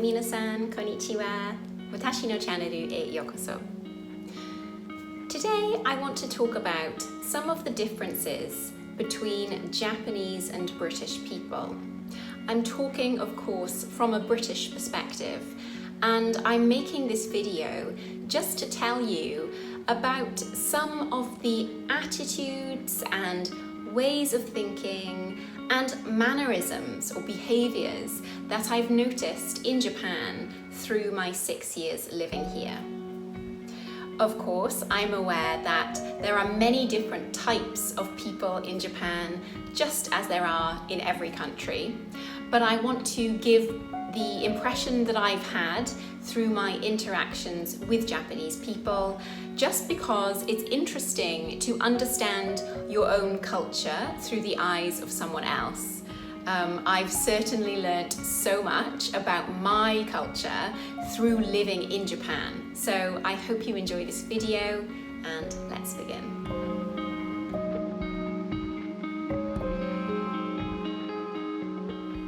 Minasan, konnichiwa. Watashi no channel e yokoso. Today I want to talk about some of the differences between Japanese and British people. I'm talking, of course, from a British perspective, and I'm making this video just to tell you about some of the attitudes and ways of thinking and mannerisms or behaviours that I've noticed in Japan through my 6 years living here. Of course, I'm aware that there are many different types of people in Japan, just as there are in every country, but I want to give the impression that I've had through my interactions with Japanese people, just because it's interesting to understand your own culture through the eyes of someone else. I've certainly learnt so much about my culture through living in Japan. So I hope you enjoy this video, and let's begin.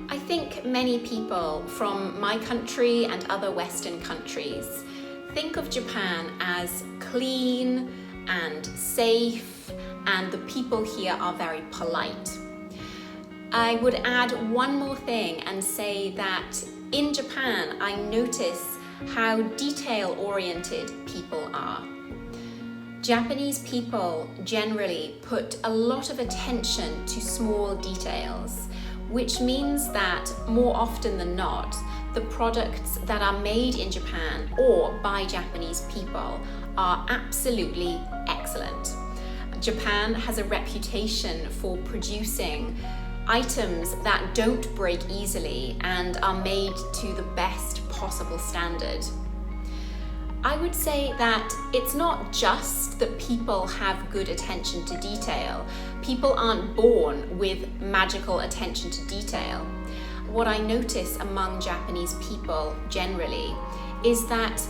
I think many people from my country and other Western countries think of Japan as clean and safe, and the people here are very polite. I would add one more thing and say that in Japan I notice how detail-oriented people are. Japanese people generally put a lot of attention to small details, which means that more often than not, the products that are made in Japan or by Japanese people are absolutely excellent. Japan has a reputation for producing items that don't break easily and are made to the best possible standard. I would say that it's not just that people have good attention to detail. People aren't born with magical attention to detail. What I notice among Japanese people generally is that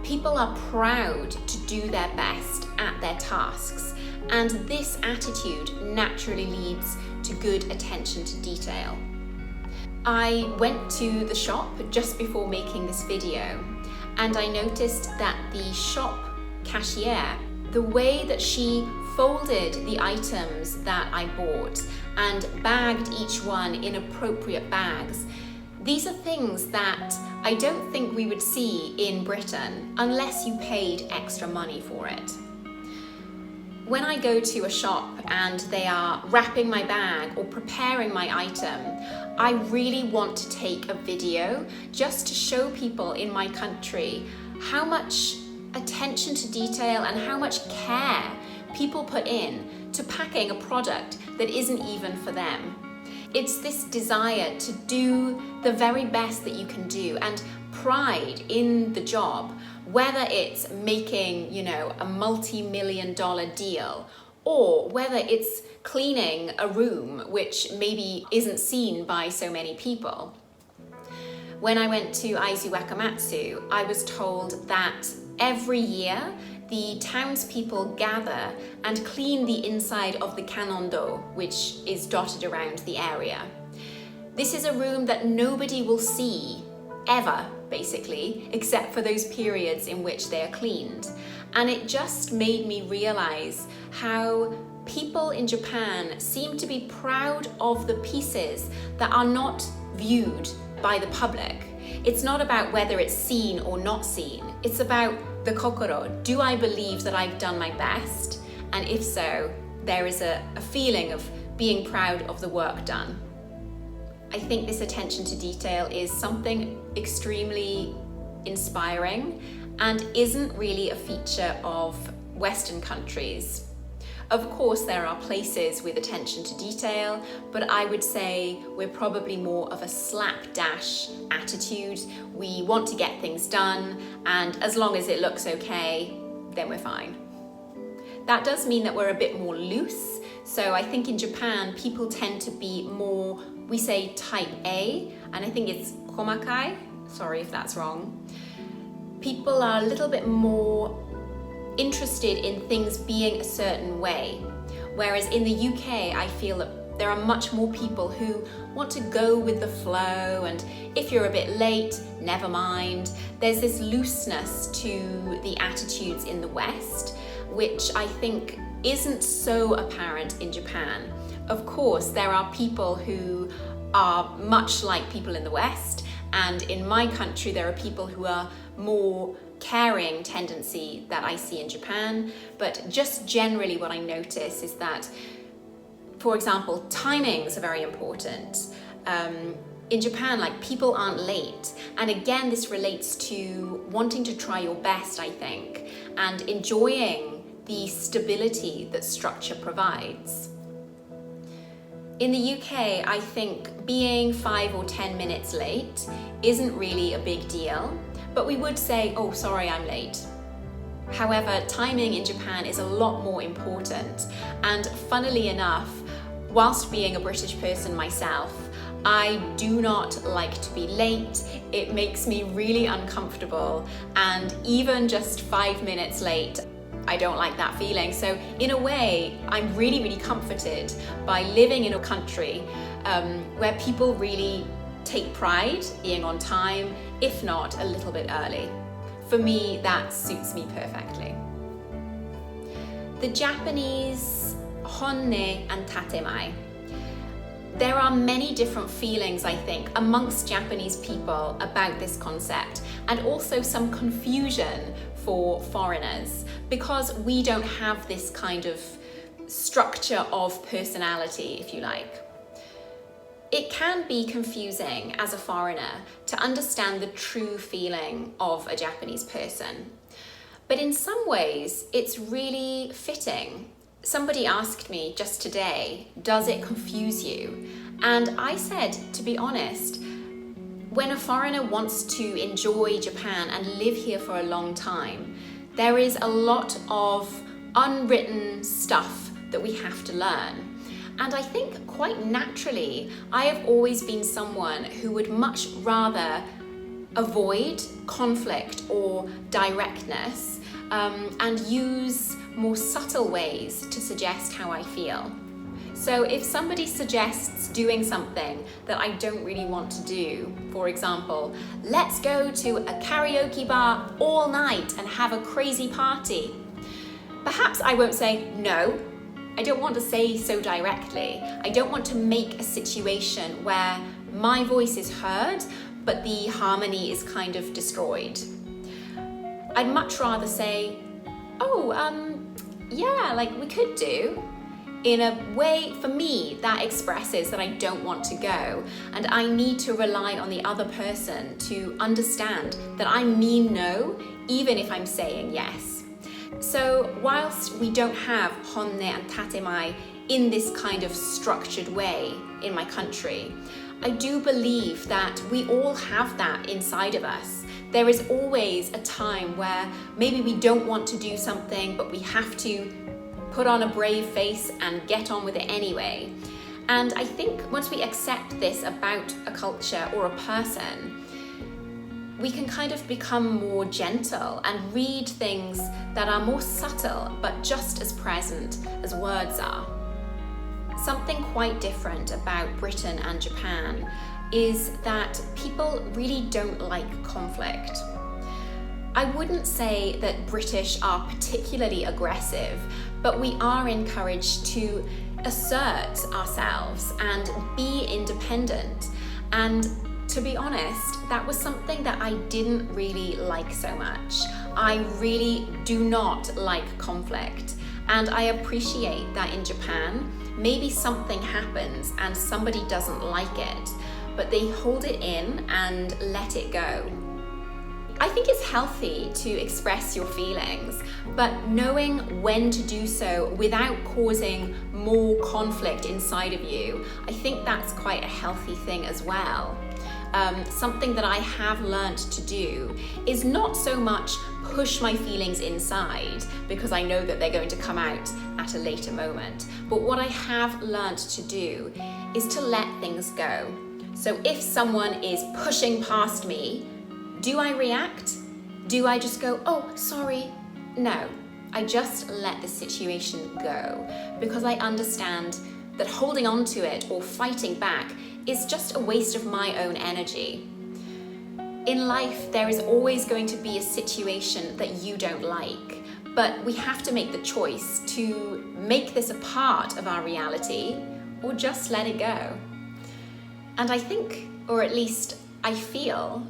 people are proud to do their best at their tasks, and this attitude naturally leads to good attention to detail. I went to the shop just before making this video, and I noticed that the shop cashier, the way that she folded the items that I bought and bagged each one in appropriate bags, these are things that I don't think we would see in Britain unless you paid extra money for it. When I go to a shop and they are wrapping my bag or preparing my item, I really want to take a video just to show people in my country how much attention to detail and how much care people put in to packing a product that isn't even for them. It's this desire to do the very best that you can do and pride in the job, whether it's making, a multi-million-dollar deal, or whether it's cleaning a room which maybe isn't seen by so many people. When I went to Aizu Wakamatsu, I was told that every year the townspeople gather and clean the inside of the kanondo, which is dotted around the area. This is a room that nobody will see ever, basically, except for those periods in which they are cleaned. And it just made me realize how people in Japan seem to be proud of the pieces that are not viewed by the public. It's not about whether it's seen or not seen. It's about the kokoro. Do I believe that I've done my best? And if so, there is a feeling of being proud of the work done. I think this attention to detail is something extremely inspiring and isn't really a feature of Western countries. Of course, there are places with attention to detail, but I would say we're probably more of a slapdash attitude. We want to get things done, and as long as it looks okay, then we're fine. That does mean that we're a bit more loose. So I think in Japan, people tend to be more, we say type A, and I think it's komakai. Sorry if that's wrong. People are a little bit more interested in things being a certain way. Whereas in the UK, I feel that There are much more people who want to go with the flow, and if you're a bit late, never mind. There's this looseness to the attitudes in the West, which I think isn't so apparent in Japan. Of course, there are people who are much like people in the West, and in my country there are people who are more caring tendency that I see in Japan, but just generally what I notice is that, for example, timings are very important. In Japan, like, people aren't late, and again this relates to wanting to try your best, I think, and enjoying the stability that structure provides. In the UK, I think being 5 or 10 minutes late isn't really a big deal, but we would say, oh, sorry, I'm late. However, timing in Japan is a lot more important, and funnily enough, whilst being a British person myself, I do not like to be late. It makes me really uncomfortable, and even just 5 minutes late, I don't like that feeling. So in a way, I'm really, really comforted by living in a country where people really take pride being on time, if not a little bit early. For me, that suits me perfectly. The Japanese honne and tatemae. There are many different feelings, I think, amongst Japanese people about this concept, and also some confusion for foreigners, because we don't have this kind of structure of personality, if you like. It can be confusing as a foreigner to understand the true feeling of a Japanese person. But in some ways, it's really fitting. Somebody asked me just today, does it confuse you? And I said, to be honest, when a foreigner wants to enjoy Japan and live here for a long time, there is a lot of unwritten stuff that we have to learn. And I think quite naturally, I have always been someone who would much rather avoid conflict or directness and use more subtle ways to suggest how I feel. So if somebody suggests doing something that I don't really want to do, for example, let's go to a karaoke bar all night and have a crazy party, perhaps I won't say no. I don't want to say so directly. I don't want to make a situation where my voice is heard, but the harmony is kind of destroyed. I'd much rather say, oh, yeah, like we could do. In a way, for me, that expresses that I don't want to go, and I need to rely on the other person to understand that I mean no, even if I'm saying yes. So whilst we don't have honne and tatemae in this kind of structured way in my country, I do believe that we all have that inside of us. There is always a time where maybe we don't want to do something, but we have to put on a brave face and get on with it anyway. And I think once we accept this about a culture or a person, we can kind of become more gentle and read things that are more subtle but just as present as words are. Something quite different about Britain and Japan is that people really don't like conflict. I wouldn't say that British are particularly aggressive, but we are encouraged to assert ourselves and be independent. And to be honest, that was something that I didn't really like so much. I really do not like conflict. And I appreciate that in Japan, maybe something happens and somebody doesn't like it, but they hold it in and let it go. I think it's healthy to express your feelings, but knowing when to do so without causing more conflict inside of you, I think that's quite a healthy thing as well. Something that I have learned to do is not so much push my feelings inside because I know that they're going to come out at a later moment, but what I have learned to do is to let things go. So if someone is pushing past me, do I react? Do I just go, oh, sorry? No, I just let the situation go because I understand that holding on to it or fighting back is just a waste of my own energy. In life, there is always going to be a situation that you don't like, but we have to make the choice to make this a part of our reality or just let it go. And I think, or at least I feel,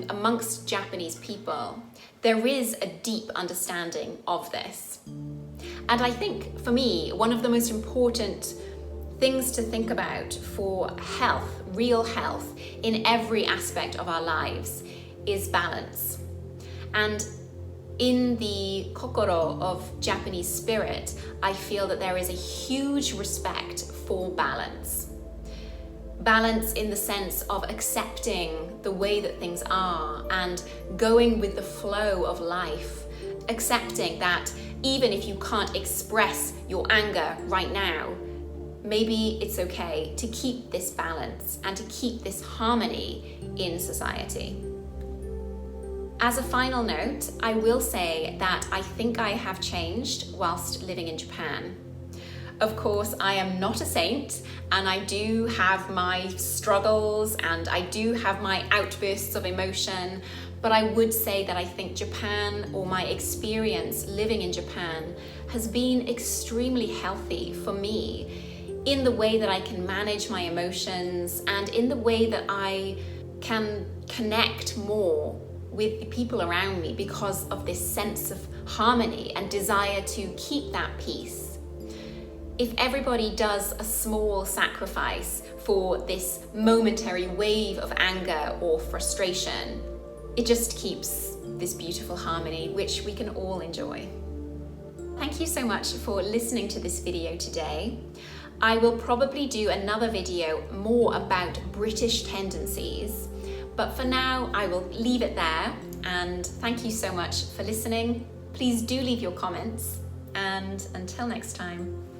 amongst Japanese people, there is a deep understanding of this. And I think, for me, one of the most important things to think about for health, real health, in every aspect of our lives is balance. And in the kokoro of Japanese spirit, I feel that there is a huge respect for balance. Balance in the sense of accepting the way that things are and going with the flow of life, accepting that even if you can't express your anger right now, maybe it's okay to keep this balance and to keep this harmony in society. As a final note, I will say that I think I have changed whilst living in Japan. Of course, I am not a saint, and I do have my struggles and I do have my outbursts of emotion, but I would say that I think Japan, or my experience living in Japan, has been extremely healthy for me in the way that I can manage my emotions and in the way that I can connect more with the people around me because of this sense of harmony and desire to keep that peace. If everybody does a small sacrifice for this momentary wave of anger or frustration, it just keeps this beautiful harmony which we can all enjoy. Thank you so much for listening to this video today. I will probably do another video more about British tendencies, but for now I will leave it there, and thank you so much for listening. Please do leave your comments, and until next time.